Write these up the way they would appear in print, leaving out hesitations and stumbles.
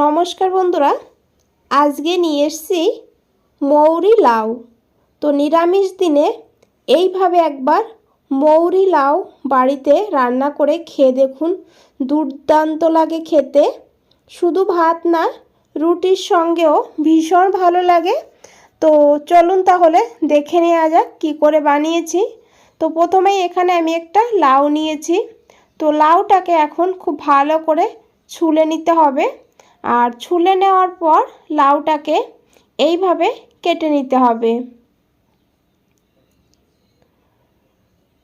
নমস্কার বন্ধুরা, আজকে নিয়ে এসেছি মৌরি লাউ। তো নিরামিষ দিনে এইভাবে একবার মৌরি লাউ বাড়িতে রান্না করে খেয়ে দেখুন, দুর্দান্ত লাগে খেতে। শুধু ভাত না, রুটির সঙ্গেও ভীষণ ভালো লাগে। তো চলুন তাহলে দেখে নেওয়া যাক কী করে বানিয়েছি। তো প্রথমেই এখানে আমি একটা লাউ নিয়েছি। তো লাউটাকে এখন খুব ভালো করে ছুলে নিতে হবে। আর ছুলে নেওয়ার পর লাউটাকে এইভাবে কেটে নিতে হবে।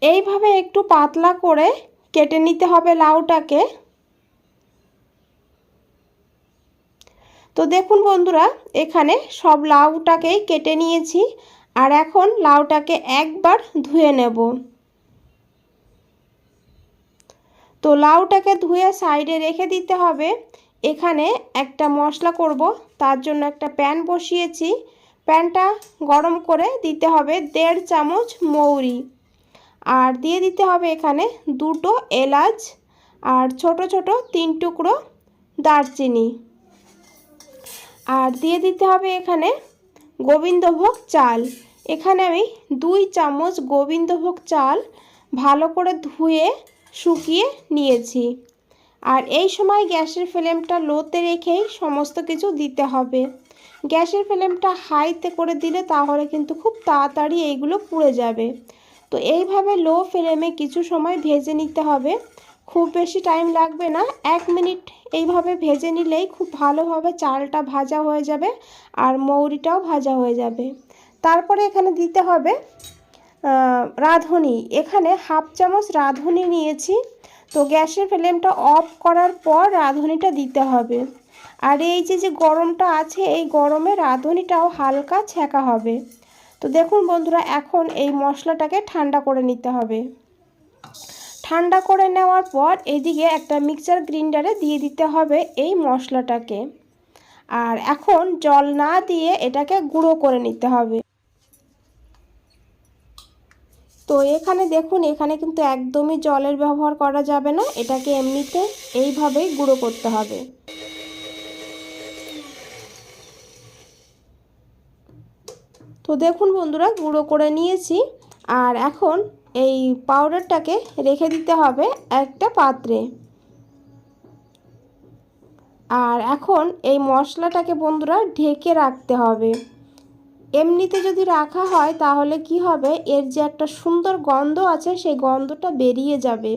এইভাবে একটু পাতলা করে কেটে নিতে হবে লাউটাকে। তো দেখুন বন্ধুরা, এখানে সব লাউটাকেই কেটে নিয়েছি। আর এখন লাউটাকে একবার ধুয়ে নেব। তো লাউটাকে ধুয়ে সাইডে রেখে দিতে হবে। এখানে একটা মশলা করব, তার জন্য একটা প্যান বসিয়েছি। প্যানটা গরম করে দিতে হবে 1.5 চামচ মৌরি, আর দিয়ে দিতে হবে এখানে 2টো এলাচ, আর ছোট ছোট 3 টুকরো দারচিনি, আর দিয়ে দিতে হবে এখানে গোবিন্দভোগ চাল। এখানে আমি 2 চামচ গোবিন্দভোগ চাল ভালো করে ধুয়ে শুকিয়ে নিয়েছি। আর এই সময় গ্যাসের ফ্লেমটা লোতে রেখেই সমস্ত কিছু দিতে হবে। গ্যাসের ফ্লেমটা হাইতে করে দিলে তাহলে কিন্তু খুব তাড়াতাড়ি এইগুলো পুড়ে যাবে। তো এইভাবে লো ফ্লেমে কিছু সময় ভেজে নিতে হবে। খুব বেশি টাইম লাগবে না, 1 মিনিট এইভাবে ভেজে নিলেই খুব ভালোভাবে চালটা ভাজা হয়ে যাবে আর মৌরিটাও ভাজা হয়ে যাবে। তারপরে এখানে দিতে হবে রাঁধুনি। এখানে 1/2 চামচ রাঁধুনি নিয়েছি। তো গ্যাসের ফ্লেমটা অফ করার পর রাঁধুনিটা দিতে হবে। আর এই যে গরমটা আছে, এই গরমে রাঁধুনিটাও হালকা ছ্যাঁকা হবে। তো দেখুন বন্ধুরা, এখন এই মশলাটাকে ঠান্ডা করে নিতে হবে। ঠান্ডা করে নেওয়ার পর এদিকে একটা মিক্সার গ্রাইন্ডারে দিয়ে দিতে হবে এই মশলাটাকে। আর এখন জল না দিয়ে এটাকে গুঁড়ো করে নিতে হবে। তো এখানে দেখুন, এখানে কিন্তু একদমই জলের ব্যবহার করা যাবে না, এটাকে এমনিতে এইভাবেই গুঁড়ো করতে হবে। তো দেখুন বন্ধুরা, গুঁড়ো করে নিয়েছি। আর এখন এই পাউডারটাকে রেখে দিতে হবে একটা পাত্রে। আর এখন এই মশলাটাকে বন্ধুরা ঢেকে রাখতে হবে। এমনিতে যদি রাখা হয় তাহলে কি হবে, এর যে একটা সুন্দর গন্ধ আছে সেই গন্ধটা বেরিয়ে যাবে।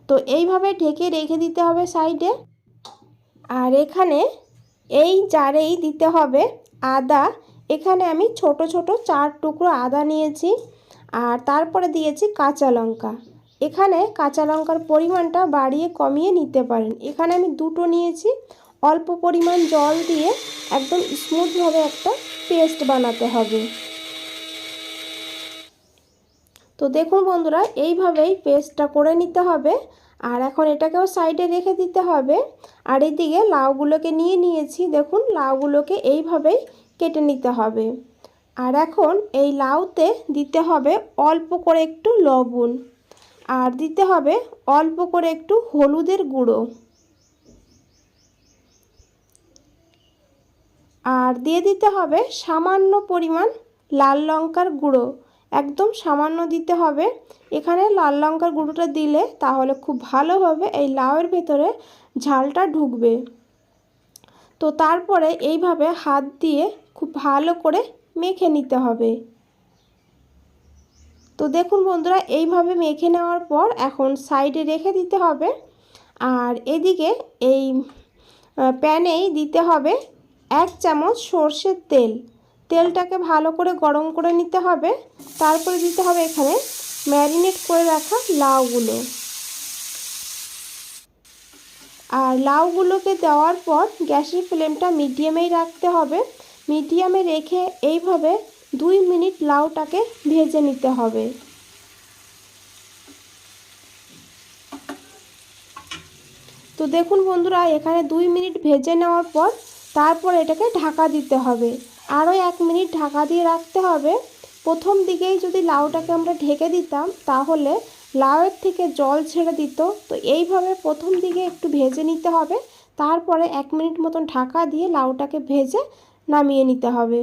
তো এইভাবে ঢেকে রেখে দিতে হবে সাইডে। আর এখানে এই জারেই দিতে হবে আদা। এখানে আমি ছোট ছোট 4 টুকরো আদা নিয়েছি। আর তারপরে দিয়েছি কাঁচা লঙ্কা। এখানে কাঁচা লঙ্কার পরিমাণটা বাড়িয়ে কমিয়ে নিতে পারেন। এখানে আমি 2টো নিয়েছি। অল্প পরিমাণ জল দিয়ে একদম স্মুথভাবে একটা পেস্ট বানাতে হবে। তো দেখুন বন্ধুরা, এইভাবেই পেস্টটা করে নিতে হবে। আর এখন এটাকেও সাইডে রেখে দিতে হবে। আর এদিকে লাউগুলোকে নিয়ে নিয়েছি। দেখুন, লাউগুলোকে এইভাবেই কেটে নিতে হবে। আর এখন এই লাউতে দিতে হবে অল্প করে একটু লবণ, আর দিতে হবে অল্প করে একটু হলুদের গুঁড়ো, আর দিয়ে দিতে হবে সামান্য পরিমাণ লাল লঙ্কার গুঁড়ো। একদম সামান্য দিতে হবে। এখানে লাল লঙ্কার গুঁড়োটা দিলে তাহলে খুব ভালোভাবে এই লাউয়ের ভেতরে ঝালটা ঢুকবে। তো তারপরে এইভাবে হাত দিয়ে খুব ভালো করে মেখে নিতে হবে। তো দেখুন বন্ধুরা, এইভাবে মেখে নেওয়ার পর এখন সাইডে রেখে দিতে হবে। আর এদিকে এই প্যানেই দিতে হবে 1 চামচ সর্ষের তেল। তেলটাকে ভালো করে গরম করে নিতে হবে। তারপরে দিতে হবে এখানে ম্যারিনেট করে রাখা লাউগুলো। আর লাউগুলোকে দেওয়ার পর গ্যাসের ফ্লেমটা মিডিয়ামেই রাখতে হবে। মিডিয়ামে রেখে এইভাবে 2 মিনিট লাউটাকে ভেজে নিতে হবে। তো দেখুন বন্ধুরা, এখানে 2 মিনিট ভেজে নেওয়ার পর তারপর এটাকে ঢাকা দিতে হবে। আরও 1 মিনিট ঢাকা দিয়ে রাখতে হবে। প্রথম দিকেই যদি লাউটাকে আমরা ঢেকে দিতাম তাহলে লাউয়ের থেকে জল ছেড়ে দিত। তো এইভাবে প্রথম দিকে একটু ভেজে নিতে হবে, তারপরে 1 মিনিট মতন ঢাকা দিয়ে লাউটাকে ভেজে নামিয়ে নিতে হবে।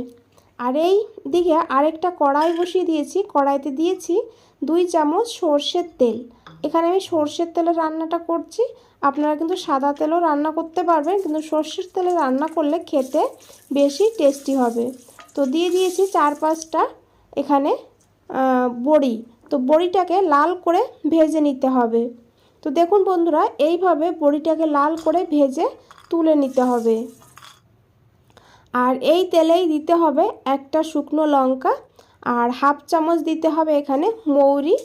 আর এই দিকে আরেকটা কড়াই বসিয়ে দিয়েছি। কড়াইতে দিয়েছি 2 চামচ সর্ষের তেল। এখানে আমি সর্ষের তেলে রান্নাটা করছি, আপনারা কিন্তু সাদা তেলও রান্না করতে পারবেন, কিন্তু সর্ষের তেলে রান্না করলে খেতে বেশি টেস্টি হবে। তো দিয়ে দিয়েছি 4-5টা এখানে বড়ি। তো বড়িটাকে লাল করে ভেজে নিতে হবে। তো দেখুন বন্ধুরা, এইভাবে বড়িটাকে লাল করে ভেজে তুলে নিতে হবে। আর এই তেলেই দিতে হবে একটা শুকনো লঙ্কা, আর 1/2 চামচ দিতে হবে এখানে মৌরি,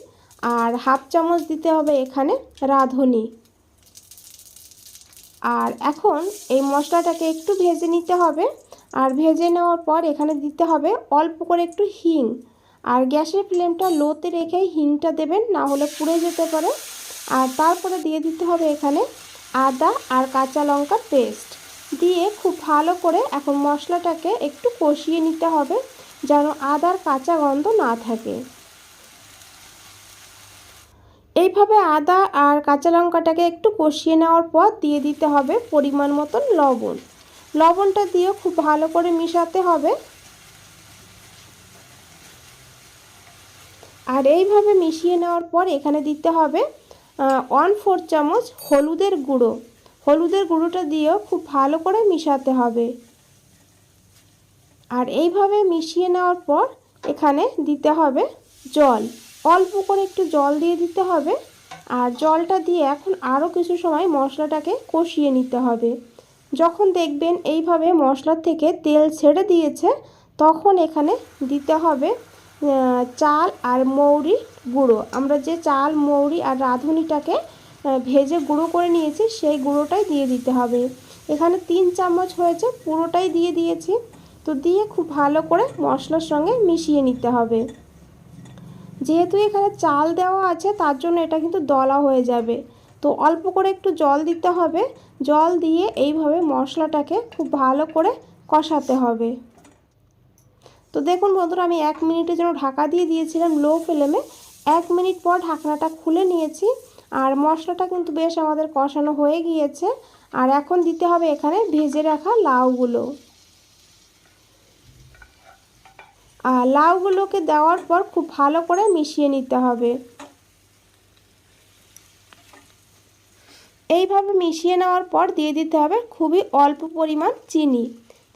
আর 1/2 চামচ দিতে হবে এখানে রাঁধুনি। আর এখন এই মশলাটাকে একটু ভেজে নিতে হবে। আর ভেজে নেওয়ার পর এখানে দিতে হবে অল্প করে একটু হিং। আর গ্যাসের ফ্লেমটা লোতে রেখেই হিংটা দেবেন, না হলে পুড়ে যেতে পারে। আর তারপরে দিয়ে দিতে হবে এখানে আদা আর কাঁচা লঙ্কার পেস্ট দিয়ে খুব ভালো করে এখন মশলাটাকে একটু কষিয়ে নিতে হবে, যেন আদার কাঁচা গন্ধ না থাকে। এইভাবে আদা আর কাঁচা লঙ্কাটাকে একটু কষিয়ে নেওয়ার পর দিয়ে দিতে হবে পরিমাণ মতন লবণ। লবণটা দিয়ে খুব ভালো করে মিশাতে হবে। আর এইভাবে মিশিয়ে নেওয়ার পর এখানে দিতে হবে 1/4 চামচ হলুদের গুঁড়ো। হলুদের গুঁড়োটা দিয়েও খুব ভালো করে মিশাতে হবে। আর এইভাবে মিশিয়ে নেওয়ার পর এখানে দিতে হবে জল। অল্প করে একটু জল দিয়ে দিতে হবে। আর জলটা দিয়ে এখন আরও কিছু সময় মশলাটাকে কষিয়ে নিতে হবে। যখন দেখবেন এইভাবে মশলার থেকে তেল ছেড়ে দিয়েছে, তখন এখানে দিতে হবে চাল আর মৌরি গুঁড়ো। আমরা যে চাল মৌরি আর রাঁধুনিটাকে ভেজে গুঁড়ো করে নিয়েছি, সেই গুঁড়োটাই দিয়ে দিতে হবে। এখানে 3 চামচ হয়েছে, পুরোটাই দিয়ে দিয়েছি। তো দিয়ে খুব ভালো করে মশলার সঙ্গে মিশিয়ে নিতে হবে। যেহেতু এখানে চাল দেওয়া আছে, তার জন্য এটা কিন্তু দলা হয়ে যাবে। তো অল্প করে একটু জল দিতে হবে। জল দিয়ে এইভাবে মশলাটাকে খুব ভালো করে কষাতে হবে। তো দেখুন বন্ধুরা, আমি 1 মিনিটের জন্য ঢাকা দিয়ে দিয়েছিলাম লো ফ্লেমে। 1 মিনিট পর ঢাকনাটা খুলে নিয়েছি। আর মশলাটা কিন্তু বেশ আমাদের কষানো হয়ে গিয়েছে। আর এখন দিতে হবে এখানে ভেজে রাখা লাউগুলো। আর লাউগুলোকে দেওয়ার পর খুব ভালো করে মিশিয়ে নিতে হবে। এইভাবে মিশিয়ে নেওয়ার পর দিয়ে দিতে হবে খুবই অল্প পরিমাণ চিনি।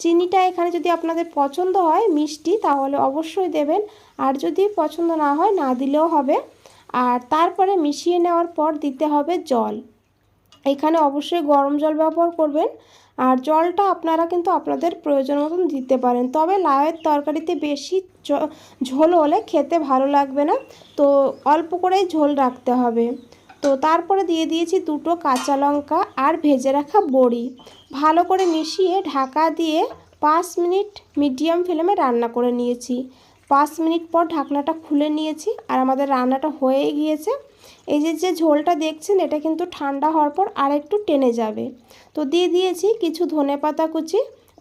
চিনিটা এখানে যদি আপনাদের পছন্দ হয় মিষ্টি, তাহলে অবশ্যই দেবেন। আর যদি পছন্দ না হয়, না দিলেও হবে। আর তারপরে মিশিয়ে নেওয়ার পর দিতে হবে জল। এখানে অবশ্যই গরম জল ব্যবহার করবেন। আর জলটা আপনারা কিন্তু আপনাদের প্রয়োজন মতন দিতে পারেন। তবে লাউয়ের তরকারিতে বেশি ঝোল হলে খেতে ভালো লাগবে না, তো অল্প করেই ঝোল রাখতে হবে। তো তারপরে দিয়ে দিয়েছি 2টো কাঁচা লঙ্কা আর ভেজে রাখা বড়ি। ভালো করে মিশিয়ে ঢাকা দিয়ে 5 মিনিট মিডিয়াম ফ্লেমে রান্না করে নিয়েছি। 5 মিনিট পর ঢাকনাটা খুলে নিয়েছি আর আমাদের রান্নাটা হয়ে গিয়েছে। এই যে ঝোলটা দেখছেন, এটা কিন্তু ঠান্ডা হওয়ার পর আর একটু টেনে যাবে। তো দিয়ে দিয়েছি কিছু ধনেপাতা কুচি,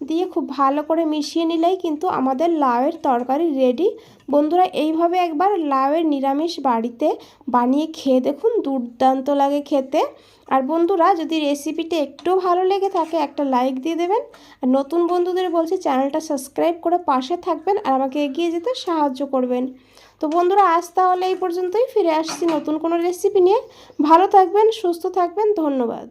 দিয়ে খুব ভালো করে মিশিয়ে নিলেই কিন্তু আমাদের লাউয়ের তরকারি রেডি। বন্ধুরা, এইভাবে একবার লাউয়ের নিরামিষ বাড়িতে বানিয়ে খেয়ে দেখুন, দুর্দান্ত লাগে খেতে। আর বন্ধুরা, যদি রেসিপিটা একটু ভালো লেগে থাকে, একটা লাইক দিয়ে দেবেন। আর নতুন বন্ধুদের বলছি, চ্যানেলটা সাবস্ক্রাইব করে পাশে থাকবেন আর আমাকে এগিয়ে যেতে সাহায্য করবেন। তো বন্ধুরা, আজ তাহলে এই পর্যন্তই। ফিরে আসছি নতুন কোনো রেসিপি নিয়ে। ভালো থাকবেন, সুস্থ থাকবেন। ধন্যবাদ।